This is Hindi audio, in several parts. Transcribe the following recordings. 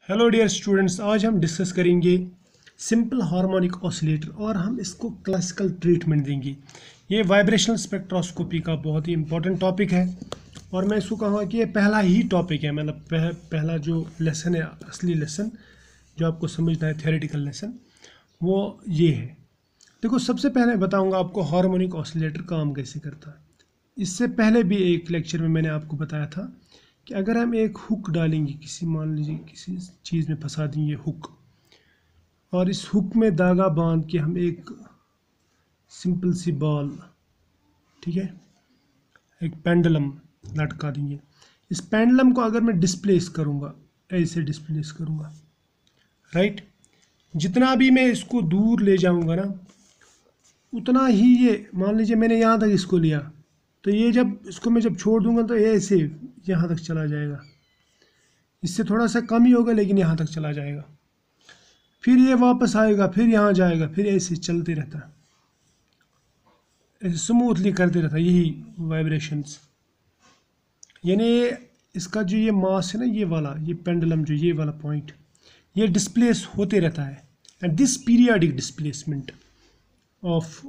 हेलो डियर स्टूडेंट्स, आज हम डिस्कस करेंगे सिंपल हार्मोनिक ऑसिलेटर और हम इसको क्लासिकल ट्रीटमेंट देंगे। ये वाइब्रेशनल स्पेक्ट्रोस्कोपी का बहुत ही इंपॉर्टेंट टॉपिक है और मैं इसको कहूँगा कि ये पहला ही टॉपिक है, मतलब पहला जो लेसन है, असली लेसन जो आपको समझना है, थियोरेटिकल लेसन, वो ये है। देखो, सबसे पहले बताऊँगा आपको हार्मोनिक ऑसिलेटर काम कैसे करता है। इससे पहले भी एक लेक्चर में मैंने आपको बताया था कि अगर हम एक हुक डालेंगे, किसी मान लीजिए किसी चीज़ में फंसा देंगे हुक, और इस हुक में धागा बांध के हम एक सिंपल सी बॉल, ठीक है, एक पेंडुलम लटका देंगे। इस पेंडुलम को अगर मैं डिस्प्लेस करूँगा, ऐसे डिस्प्लेस करूँगा, राइट, जितना भी मैं इसको दूर ले जाऊँगा ना, उतना ही ये, मान लीजिए मैंने यहाँ तक इसको लिया, तो ये जब इसको मैं जब छोड़ दूंगा तो ये ऐसे यहाँ तक चला जाएगा। इससे थोड़ा सा कम ही होगा लेकिन यहाँ तक चला जाएगा, फिर ये वापस आएगा, फिर यहाँ जाएगा, फिर ऐसे चलते रहता है, ऐसे स्मूथली करते रहता है। यही वाइब्रेशंस, यानी इसका जो ये मास है ना, ये वाला, ये पेंडुलम जो ये वाला पॉइंट, ये डिस्प्लेस होते रहता है। And this periodic displacement of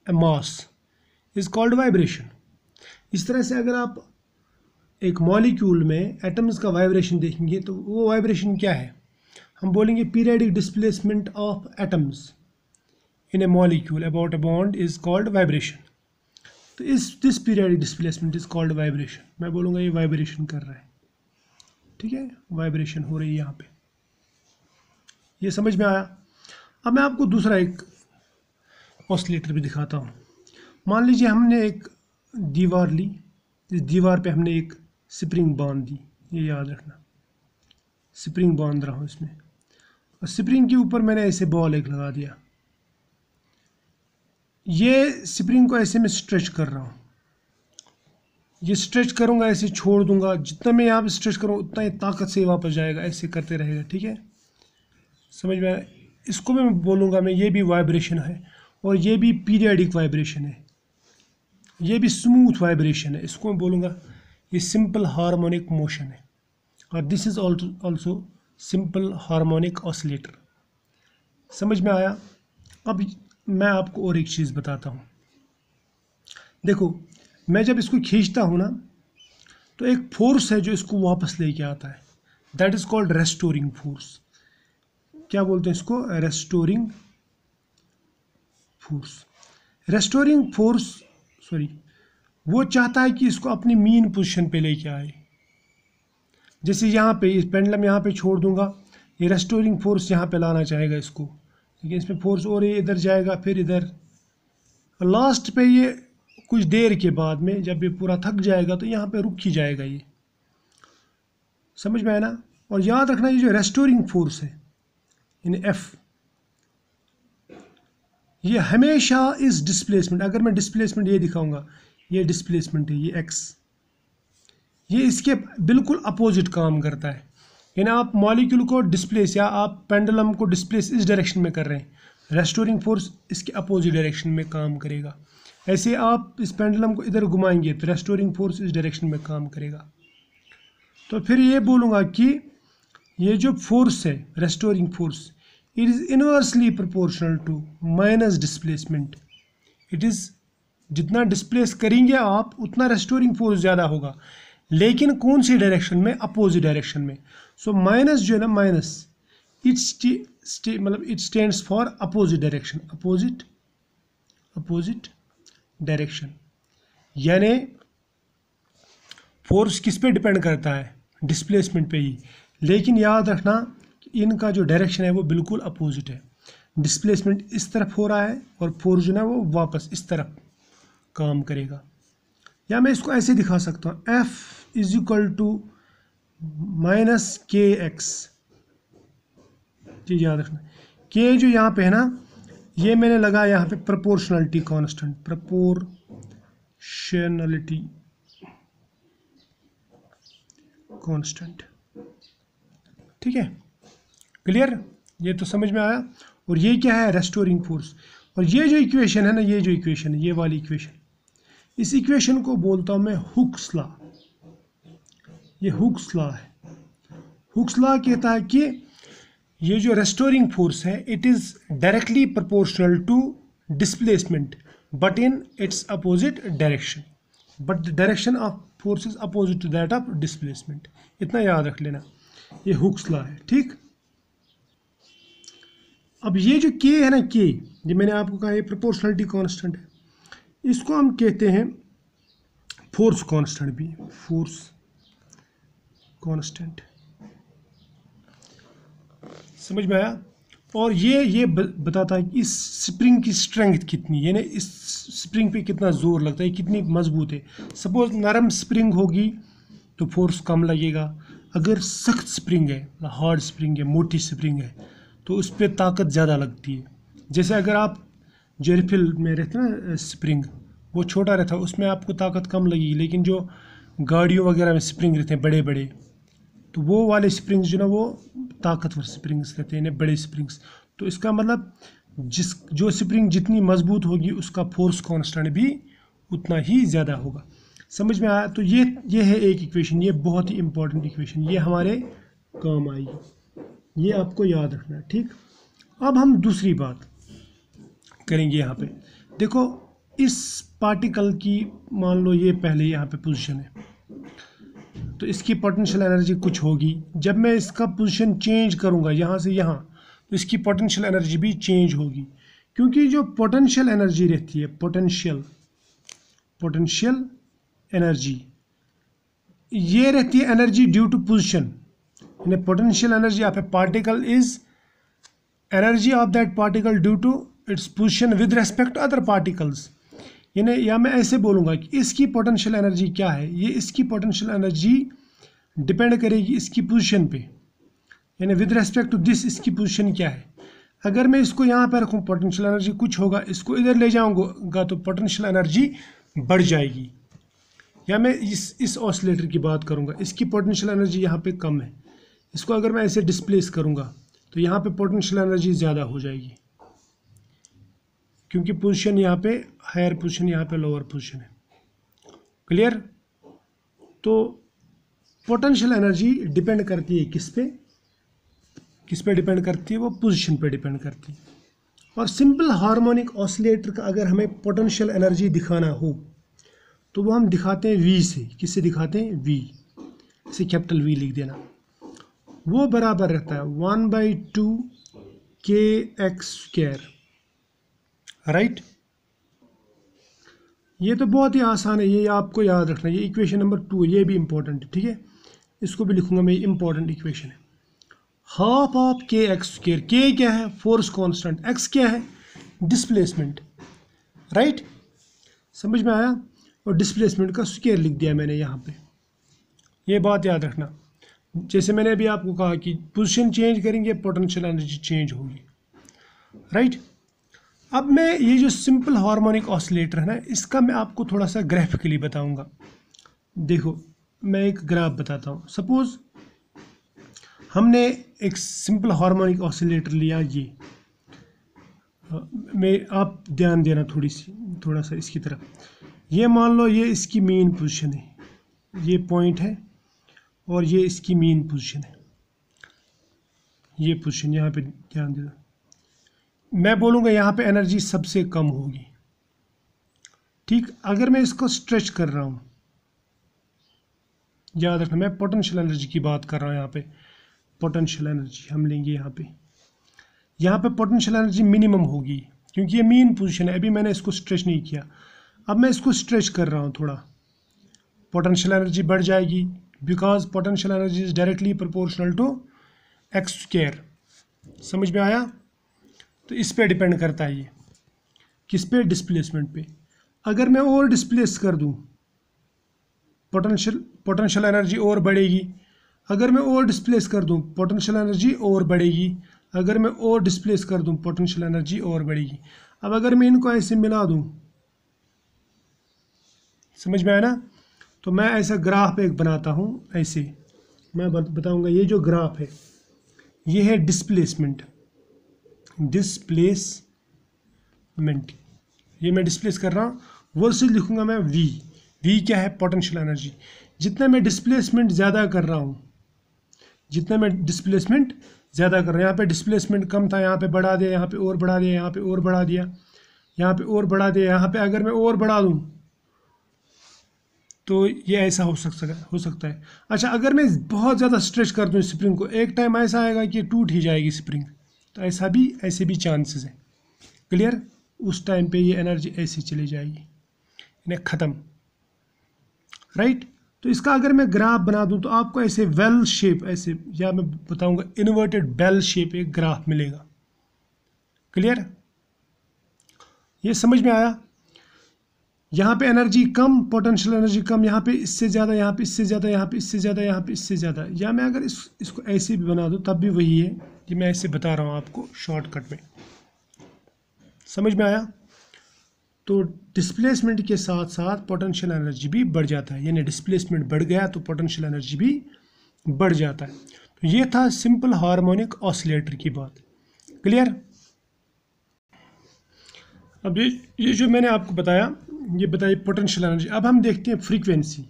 A mass is called vibration. इस तरह से अगर आप एक मॉलिक्यूल में एटम्स का वाइब्रेशन देखेंगे तो वो वाइब्रेशन क्या है, हम बोलेंगे periodic displacement of atoms in a molecule about a bond is called vibration. तो this periodic displacement is called vibration. मैं बोलूँगा ये वाइब्रेशन कर रहा है, ठीक है, वाइब्रेशन हो रही है यहाँ पे। ये समझ में आया। अब मैं आपको दूसरा एक ऑसिलेटर भी दिखाता हूँ। मान लीजिए हमने एक दीवार ली, इस दीवार पे हमने एक स्प्रिंग बांध दी, ये याद रखना, स्प्रिंग बांध रहा हूँ इसमें, और स्प्रिंग के ऊपर मैंने ऐसे बॉल एक लगा दिया। ये स्प्रिंग को ऐसे मैं स्ट्रेच कर रहा हूँ, ये स्ट्रेच करूँगा, ऐसे छोड़ दूंगा, जितना मैं यहाँ पे स्ट्रेच करूँ उतना ही ताकत से वापस जाएगा, ऐसे करते रहेगा, ठीक है, समझ में आया। इसको मैं बोलूँगा, मैं ये भी वाइब्रेशन है और ये भी पीरियडिक वाइब्रेशन है, ये भी स्मूथ वाइब्रेशन है। इसको मैं बोलूँगा ये सिंपल हार्मोनिक मोशन है, और this is also simple harmonic oscillator. समझ में आया। अब मैं आपको और एक चीज़ बताता हूँ। देखो, मैं जब इसको खींचता हूँ ना, तो एक फोर्स है जो इसको वापस लेके आता है, that is called restoring force. क्या बोलते हैं इसको? Restoring force. Restoring force, sorry, वो चाहता है कि इसको अपनी मीन पोजीशन पे लेके आए। जैसे यहाँ पे इस पेंडुलम यहाँ पे छोड़ दूंगा, ये रेस्टोरिंग फोर्स यहाँ पे लाना चाहेगा इसको, ठीक है, इसमें फोर्स और ये इधर जाएगा, फिर इधर, लास्ट पे ये कुछ देर के बाद में जब ये पूरा थक जाएगा तो यहाँ पे रुक ही जाएगा। ये समझ में आया ना। और याद रखना, ये जो रेस्टोरिंग फोर्स है इन एफ, ये हमेशा इस डिस्प्लेसमेंट, अगर मैं डिस्प्लेसमेंट ये दिखाऊंगा, ये डिस्प्लेसमेंट है, ये एक्स, ये इसके बिल्कुल अपोजिट काम करता है। यानी आप मॉलिक्यूल को डिस्प्लेस या आप पेंडुलम को डिस्प्लेस इस डायरेक्शन में कर रहे हैं, रेस्टोरिंग फोर्स इसके अपोजिट डायरेक्शन में काम करेगा। ऐसे आप इस पेंडुलम को इधर घुमाएंगे तो रेस्टोरिंग फोर्स इस डायरेक्शन में काम करेगा। तो फिर ये बोलूँगा कि ये जो फोर्स है, restoring force, it is inversely proportional to minus displacement. It is, जितना डिस्प्लेस करेंगे आप उतना रेस्टोरिंग फोर्स ज़्यादा होगा, लेकिन कौन सी डायरेक्शन में? अपोजिट डायरेक्शन में। सो माइनस जो है ना, माइनस, मतलब it stands for opposite direction, opposite direction. यानी फोर्स किस पे डिपेंड करता है? डिस्प्लेसमेंट पे ही। लेकिन याद रखना कि इनका जो डायरेक्शन है वो बिल्कुल अपोजिट है। डिस्प्लेसमेंट इस तरफ हो रहा है और फोर्स जो है वो वापस इस तरफ काम करेगा। या मैं इसको ऐसे दिखा सकता हूँ, F is equal to minus K X. चीज याद रखना, के जो यहाँ पे है ना, ये मैंने लगा यहाँ पे प्रोपोर्शनलिटी कांस्टेंट, प्रोपोर्शनलिटी कांस्टेंट, ठीक है, क्लियर, ये तो समझ में आया। और ये क्या है? Restoring force. और ये जो इक्वेशन है ना, ये जो इक्वेशन है, ये वाली इक्वेशन, इस इक्वेशन को बोलता हूँ मैं हुक्स लॉ। ये हुक्स लॉ है। हुक्स लॉ कहता है कि ये जो रेस्टोरिंग फोर्स है it is directly proportional to displacement but in its opposite direction, but the direction of force is opposite to that of displacement. इतना याद रख लेना, ये हुक्स लॉ है। ठीक, अब ये जो के है ना, के ये मैंने आपको कहा ये प्रोपोर्शनलिटी कांस्टेंट है, इसको हम कहते हैं फोर्स कांस्टेंट भी, फोर्स कांस्टेंट। समझ में आया? और ये बताता है कि इस स्प्रिंग की स्ट्रेंथ कितनी, यानी इस स्प्रिंग पे कितना जोर लगता है, कितनी मजबूत है। सपोज नरम स्प्रिंग होगी तो फोर्स कम लगेगा, अगर सख्त स्प्रिंग है, हार्ड स्प्रिंग है, मोटी स्प्रिंग है, तो उस पर ताकत ज़्यादा लगती है। जैसे अगर आप जेरफिल में रहते ना स्प्रिंग, वो छोटा रहता है, उसमें आपको ताकत कम लगेगी, लेकिन जो गाड़ियों वगैरह में स्प्रिंग रहते हैं बड़े बड़े, तो वो वाले स्प्रिंग्स जो ना वो ताकतवर स्प्रिंग्स रहते हैं, बड़े स्प्रिंग्स। तो इसका मतलब जो स्प्रिंग जितनी मजबूत होगी उसका फोर्स कांस्टेंट भी उतना ही ज़्यादा होगा। समझ में आया? तो ये है एक इक्वेशन, ये बहुत ही इंपॉर्टेंट इक्वेशन, ये हमारे काम आएगी, ये आपको याद रखना है। ठीक, अब हम दूसरी बात करेंगे। यहाँ पे देखो, इस पार्टिकल की मान लो ये पहले यहाँ पे पोजीशन है, तो इसकी पोटेंशियल एनर्जी कुछ होगी। जब मैं इसका पोजीशन चेंज करूँगा यहाँ से यहाँ, तो इसकी पोटेंशियल एनर्जी भी चेंज होगी, क्योंकि जो पोटेंशियल एनर्जी रहती है, पोटेंशियल एनर्जी, ये रहती है एनर्जी ड्यू टू पोजीशन। यानी potential energy of a particle is energy of that particle due to its position with respect to other particles. यानी या मैं ऐसे बोलूँगा कि इसकी पोटेंशियल एनर्जी क्या है, ये इसकी पोटेंशियल एनर्जी डिपेंड करेगी इसकी पोजीशन पे, यानी विद रेस्पेक्ट टू दिस इसकी पोजीशन क्या है। अगर मैं इसको यहाँ पर रखूँ पोटेंशियल एनर्जी कुछ होगा, इसको इधर ले जाऊँगा तो पोटेंशियल एनर्जी बढ़ जाएगी। या मैं इस ऑसिलेटर की बात करूँगा, इसकी पोटेंशियल एनर्जी यहाँ पे कम है, इसको अगर मैं ऐसे डिस्प्लेस करूँगा तो यहाँ पे पोटेंशियल एनर्जी ज़्यादा हो जाएगी, क्योंकि पोजीशन यहाँ पे हायर पोजीशन, यहाँ पे लोअर पोजीशन है। क्लियर? तो पोटेंशियल एनर्जी डिपेंड करती है किस पे डिपेंड करती है, वो पोजीशन पे डिपेंड करती है। और सिंपल हार्मोनिक ऑसिलेटर का अगर हमें पोटेंशियल एनर्जी दिखाना हो तो वो हम दिखाते हैं V से। किससे दिखाते हैं? V से, कैपिटल V लिख देना। वो बराबर रहता है 1/2 kx²। राइट, ये तो बहुत ही आसान है, ये आपको याद रखना। ये इक्वेशन नंबर 2, ये भी इंपॉर्टेंट है। ठीक है, इसको भी लिखूंगा मैं, इंपॉर्टेंट इक्वेशन है। हाफ ऑफ kx², के क्या है? फोर्स कांस्टेंट, x क्या है? डिस्प्लेसमेंट। राइट, समझ में आया? और डिस्प्लेसमेंट का स्क्वायर लिख दिया मैंने यहाँ पे, ये बात याद रखना। जैसे मैंने अभी आपको कहा कि पोजीशन चेंज करेंगे पोटेंशियल एनर्जी चेंज होगी। राइट, अब मैं ये जो सिंपल हार्मोनिक ऑसिलेटर है ना, इसका मैं आपको थोड़ा सा ग्राफिकली बताऊंगा। देखो, मैं एक ग्राफ बताता हूँ। सपोज हमने एक सिंपल हार्मोनिक ऑसिलेटर लिया, ये आप ध्यान देना थोड़ा सा इसकी तरफ। ये मान लो ये इसकी मेन पोजीशन है, ये पॉइंट है, और ये इसकी मेन पोजीशन है, ये पोजीशन यहाँ पे ध्यान देना। मैं बोलूँगा यहाँ पे एनर्जी सबसे कम होगी। ठीक, अगर मैं इसको स्ट्रेच कर रहा हूँ, याद रखना मैं पोटेंशियल एनर्जी की बात कर रहा हूँ। यहाँ पे पोटेंशियल एनर्जी हम लेंगे, यहाँ पे पोटेंशियल एनर्जी मिनिमम होगी, क्योंकि ये मेन पोजीशन है। अभी मैंने इसको स्ट्रेच नहीं किया, अब मैं इसको स्ट्रेच कर रहा हूँ थोड़ा, पोटेंशियल एनर्जी बढ़ जाएगी, because potential energy is directly proportional to x²। समझ में आया? तो इस पे डिपेंड करता है ये, किस पे? डिस्प्लेसमेंट पे। अगर मैं और डिस्प्लेस कर दूं, पोटेंशियल एनर्जी और बढ़ेगी। अगर मैं और डिस्प्लेस कर दूं, पोटेंशियल एनर्जी और बढ़ेगी। अगर मैं और डिस्प्लेस कर दूं, पोटेंशियल एनर्जी और बढ़ेगी। अब अगर मैं इनको ऐसे मिला दूं, समझ में आया ना? तो मैं ऐसा ग्राफ एक बनाता हूं, ऐसे मैं बताऊंगा। ये जो ग्राफ है ये है डिस्प्लेसमेंट, ये मैं डिस्प्लेस कर रहा हूँ, वर्सेस लिखूंगा मैं V क्या है? Potential energy. जितना मैं डिस्प्लेसमेंट ज़्यादा कर रहा हूँ, जितना मैं डिस्प्लेसमेंट ज़्यादा कर रहा हूँ। यहाँ पे डिस्प्लेसमेंट कम था, यहाँ पे बढ़ा दिया, यहाँ पे और बढ़ा दिया, यहाँ पे और बढ़ा दिया, यहाँ पे और बढ़ा दिया, यहाँ पे अगर मैं और बढ़ा दूँ तो ये ऐसा हो सकता है। अच्छा, अगर मैं बहुत ज़्यादा स्ट्रेच कर दूँ स्प्रिंग को, एक टाइम ऐसा आएगा कि टूट ही जाएगी स्प्रिंग, तो ऐसे भी चांसेस है। क्लियर? उस टाइम पे ये एनर्जी ऐसी चली जाएगी, इन्हें ख़त्म। राइट? तो इसका अगर मैं ग्राफ बना दूं तो आपको ऐसे वेल शेप, ऐसे, या मैं बताऊंगा इन्वर्टेड बेल शेप एक ग्राफ मिलेगा। क्लियर? ये समझ में आया? यहाँ पे एनर्जी कम, पोटेंशियल एनर्जी कम, यहाँ पे इससे ज़्यादा, यहाँ पे इससे ज़्यादा, यहाँ पे इससे ज़्यादा, यहाँ पे इससे ज़्यादा। या मैं अगर इसको ऐसे भी बना दूं तब भी वही है कि मैं ऐसे बता रहा हूँ आपको शॉर्टकट में। समझ में आया? तो डिस्प्लेसमेंट के साथ साथ पोटेंशियल एनर्जी भी बढ़ जाता है, यानी डिस्प्लेसमेंट बढ़ गया तो पोटेंशियल एनर्जी भी बढ़ जाता है। तो ये था सिंपल हार्मोनिक ऑसिलेटर की बात। क्लियर? अब ये जो मैंने आपको बताया, ये बताई पोटेंशियल एनर्जी। अब हम देखते हैं frequency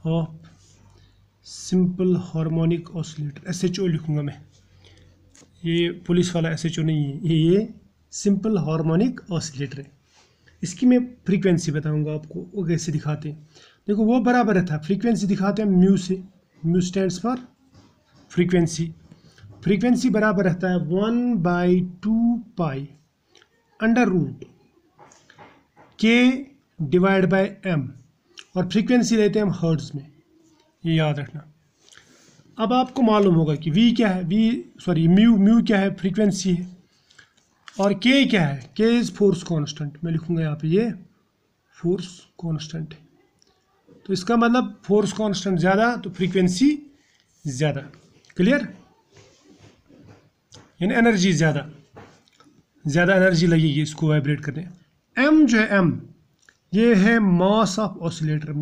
of simple harmonic oscillator. SHO लिखूंगा मैं, ये पुलिस वाला SHO नहीं है, ये सिंपल हार्मोनिक ऑसिलेटर है। इसकी मैं फ्रीक्वेंसी बताऊंगा आपको, वो कैसे दिखाते हैं। देखो, वो बराबर रहता है, फ्रीक्वेंसी दिखाते हैं म्यू से, म्यू स्टैंड्स फॉर फ्रीक्वेंसी बराबर रहता है 1/2 pi under root K divide by M, और फ्रीक्वेंसी लेते हैं हम हर्ट्ज में, ये याद रखना। अब आपको मालूम होगा कि V क्या है, म्यू क्या है, फ्रीक्वेंसी है, और K क्या है, K इज़ फोर्स कांस्टेंट। मैं लिखूंगा यहाँ पे, ये फोर्स कांस्टेंट है। तो इसका मतलब फोर्स कांस्टेंट ज़्यादा तो फ्रीक्वेंसी ज़्यादा। क्लियर? यानी एनर्जी ज़्यादा एनर्जी लगेगी इसको वाइब्रेट करने। M जो है, M ये है मास ऑफ ऑसिलेटर,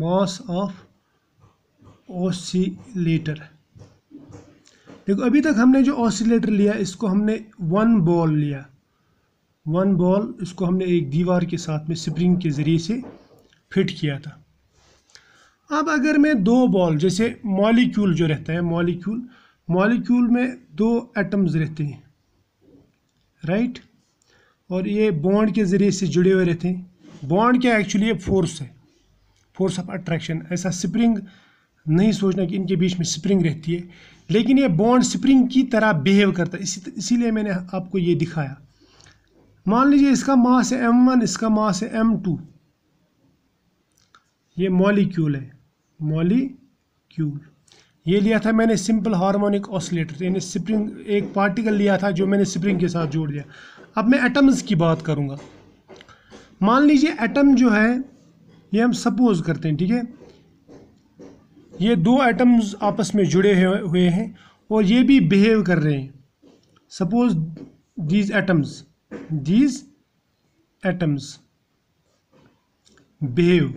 देखो, अभी तक हमने जो ऑसिलेटर लिया, इसको हमने वन बॉल इसको हमने एक दीवार के साथ में स्प्रिंग के ज़रिए से फिट किया था। अब अगर मैं दो बॉल, जैसे मॉलिक्यूल जो रहता है, मॉलिक्यूल में दो एटम्स रहते हैं, राइट, और ये बॉन्ड के ज़रिए से जुड़े हुए रहते हैं। बॉन्ड क्या एक्चुअली, ये फोर्स है, फोर्स ऑफ अट्रैक्शन। ऐसा स्प्रिंग नहीं सोचना कि इनके बीच में स्प्रिंग रहती है, लेकिन ये बॉन्ड स्प्रिंग की तरह बिहेव करता है, इसीलिए मैंने आपको ये दिखाया। मान लीजिए इसका मास है M1, इसका मास है M2, ये मॉलिक्यूल है, ये लिया था मैंने सिंपल हार्मोनिक ऑसिलेटर, यानी स्प्रिंग, एक पार्टिकल लिया था जो मैंने स्प्रिंग के साथ जोड़ दिया। अब मैं एटम्स की बात करूंगा। मान लीजिए एटम जो है, ये हम सपोज करते हैं, ठीक है, ये दो एटम्स आपस में जुड़े हुए हैं और ये भी बिहेव कर रहे हैं। Suppose these atoms behave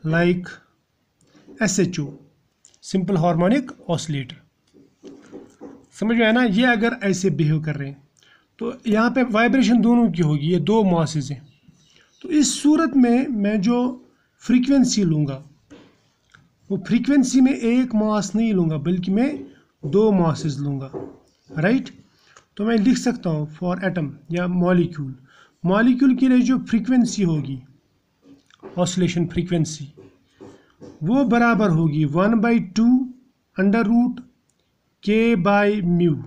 like SHO, simple harmonic oscillator. समझ में आया ना? ये अगर ऐसे बिहेव कर रहे हैं तो यहाँ पे वाइब्रेशन दोनों की होगी, ये दो मासेस हैं। तो इस सूरत में मैं जो फ्रीक्वेंसी लूँगा, वो फ्रीक्वेंसी में एक मास नहीं लूँगा, बल्कि मैं दो मासेस लूँगा, राइट। तो मैं लिख सकता हूँ फॉर एटम या मॉलिक्यूल के लिए जो फ्रीक्वेंसी होगी, ऑसिलेशन फ्रीक्वेंसी, वो बराबर होगी 1/2 अंडर रूट K/μ।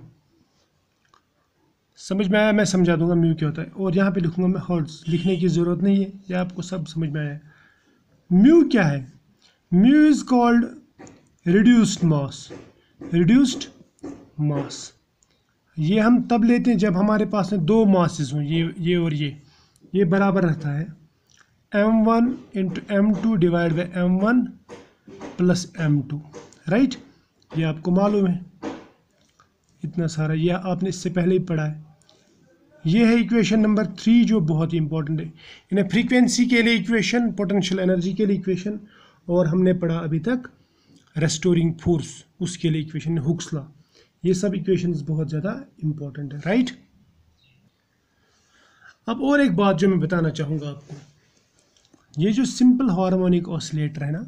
समझ में आया? मैं समझा दूंगा म्यू क्या होता है, और यहाँ पे लिखूंगा मैं हर्ट्ज, लिखने की ज़रूरत नहीं है, ये आपको सब समझ में आया। म्यू क्या है? म्यू इज़ कॉल्ड रिड्यूस्ड मास। ये हम तब लेते हैं जब हमारे पास में दो मासेस हों, ये और ये बराबर रहता है M1 × M2 divide by M1 + M2, right. ये आपको मालूम है, इतना सारा, ये आपने इससे पहले ही पढ़ा है। ये है इक्वेशन नंबर 3 जो बहुत ही इंपॉर्टेंट है। इन्हें फ्रीक्वेंसी के लिए इक्वेशन, पोटेंशियल एनर्जी के लिए इक्वेशन, और हमने पढ़ा अभी तक रेस्टोरिंग फोर्स, उसके लिए इक्वेशन हुक्स लॉ। ये सब इक्वेशंस बहुत ज़्यादा इंपॉर्टेंट है, राइट। अब और एक बात जो मैं बताना चाहूँगा आपको, ये जो सिंपल हार्मोनिक ऑसिलेटर है ना,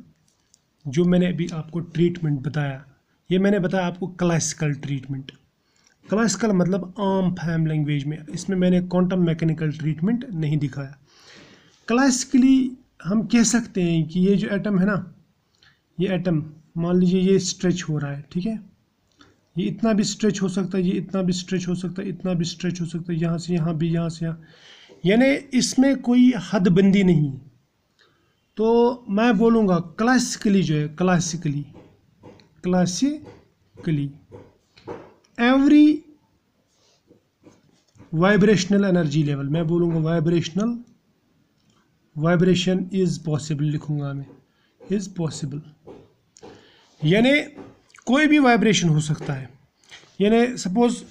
जो मैंने अभी आपको ट्रीटमेंट बताया, ये मैंने बताया आपको क्लासिकल ट्रीटमेंट। क्लासिकल मतलब आम फैम लैंग्वेज में, इसमें मैंने क्वांटम मैकेनिकल ट्रीटमेंट नहीं दिखाया। क्लासिकली हम कह सकते हैं कि ये जो एटम है ना, ये एटम मान लीजिए ये स्ट्रेच हो रहा है, ठीक है, ये इतना भी स्ट्रेच हो सकता है, ये इतना भी स्ट्रेच हो सकता है, इतना भी स्ट्रेच हो सकता है, यहाँ से यहाँ भी, यहाँ से यहाँ, यानी इसमें कोई हदबंदी नहीं है। तो मैं बोलूँगा क्लासिकली जो है, classically every vibrational energy level, मैं बोलूँगा वाइब्रेशन इज़ पॉसिबल, लिखूँगा मैं इज़ पॉसिबल, यानी कोई भी वाइब्रेशन हो सकता है। यानी सपोज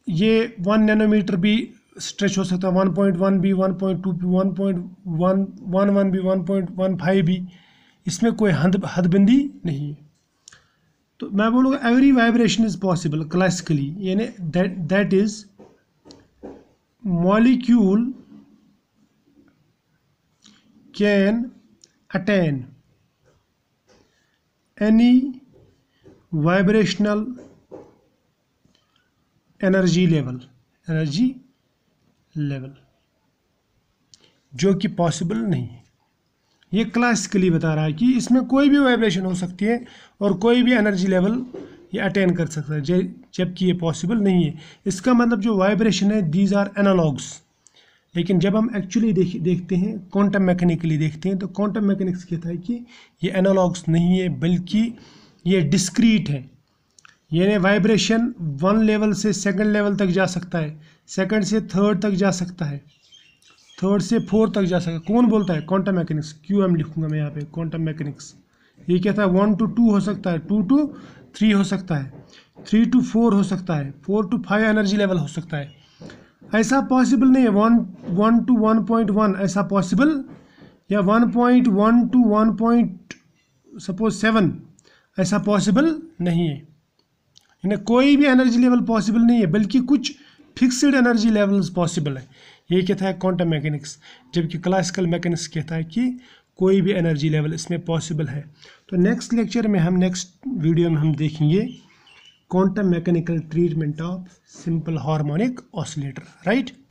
ये 1 नैनोमीटर भी स्ट्रेच हो सकता है, 1.1 भी, 1.2 भी, 1.11 भी, 1.15 भी, इसमें कोई हदबंदी नहीं है। तो मैं बोलूँगा every vibration is possible classically, यानी that is molecule can attain any vibrational energy level जो कि पॉसिबल नहीं है। ये क्लासिकली बता रहा है कि इसमें कोई भी वाइब्रेशन हो सकती है और कोई भी एनर्जी लेवल ये अटेन कर सकता है, जबकि ये पॉसिबल नहीं है। इसका मतलब जो वाइब्रेशन है दीज आर एनालॉग्स, लेकिन जब हम एक्चुअली देखते हैं, क्वांटम मैकेनिकली देखते हैं, तो क्वांटम मैकेनिक्स कहता है कि ये एनालॉग्स नहीं है, बल्कि ये डिस्क्रीट है। यानी वाइब्रेशन 1 लेवल से 2nd लेवल तक जा सकता है, 2nd से 3rd तक जा सकता है, 3rd से 4th तक जा सकता है। कौन बोलता है? Quantum mechanics. QM लिखूंगा मैं यहाँ पे, क्वांटम मैकेनिक्स। ये कहता है 1 to 2 हो सकता है, 2 to 3 हो सकता है, 3 to 4 हो सकता है, 4 to 5 एनर्जी लेवल हो सकता है। ऐसा पॉसिबल नहीं है 1 to 1.1 ऐसा पॉसिबल, या 1.1 to 1.7 ऐसा पॉसिबल नहीं है। यानी कोई भी एनर्जी लेवल पॉसिबल नहीं है, बल्कि कुछ फिक्स्ड एनर्जी लेवल्स पॉसिबल है। ये कहता है क्वांटम मैकेनिक्स, जबकि क्लासिकल मैकेनिक्स कहता है कि कोई भी एनर्जी लेवल इसमें पॉसिबल है। तो नेक्स्ट लेक्चर में नेक्स्ट वीडियो में हम देखेंगे quantum mechanical treatment of simple harmonic oscillator, right.